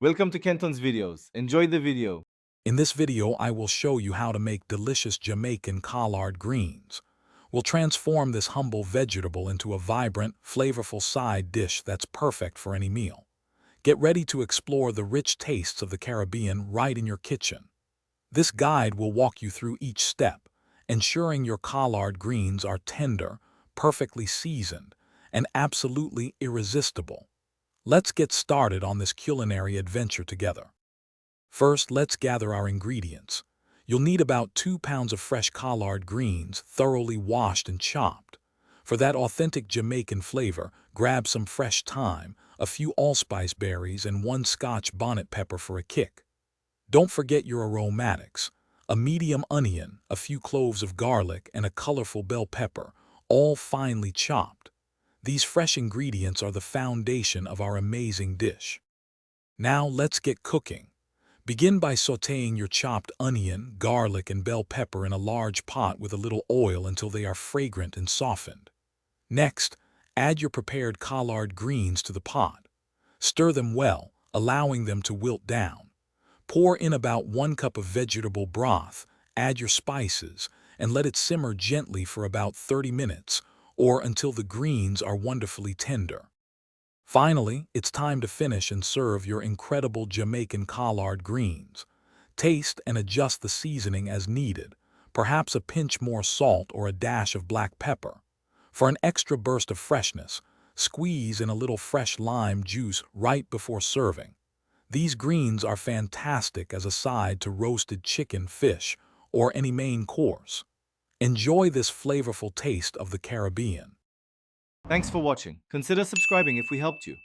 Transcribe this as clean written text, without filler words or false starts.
Welcome to Kenton's videos. Enjoy the video. In this video, I will show you how to make delicious Jamaican collard greens. We'll transform this humble vegetable into a vibrant, flavorful side dish that's perfect for any meal. Get ready to explore the rich tastes of the Caribbean right in your kitchen. This guide will walk you through each step, ensuring your collard greens are tender, perfectly seasoned, and absolutely irresistible. Let's get started on this culinary adventure together. First, let's gather our ingredients. You'll need about 2 pounds of fresh collard greens, thoroughly washed and chopped. For that authentic Jamaican flavor, grab some fresh thyme, a few allspice berries, and 1 Scotch bonnet pepper for a kick. Don't forget your aromatics, a medium onion, a few cloves of garlic, and a colorful bell pepper, all finely chopped. These fresh ingredients are the foundation of our amazing dish. Now let's get cooking. Begin by sautéing your chopped onion, garlic, and bell pepper in a large pot with a little oil until they are fragrant and softened. Next, add your prepared collard greens to the pot. Stir them well, allowing them to wilt down. Pour in about 1 cup of vegetable broth, add your spices, and let it simmer gently for about 30 minutes, or until the greens are wonderfully tender. Finally, it's time to finish and serve your incredible Jamaican collard greens. Taste and adjust the seasoning as needed, perhaps a pinch more salt or a dash of black pepper. For an extra burst of freshness, squeeze in a little fresh lime juice right before serving. These greens are fantastic as a side to roasted chicken, fish, or any main course. Enjoy this flavorful taste of the Caribbean. Thanks for watching. Consider subscribing if we helped you.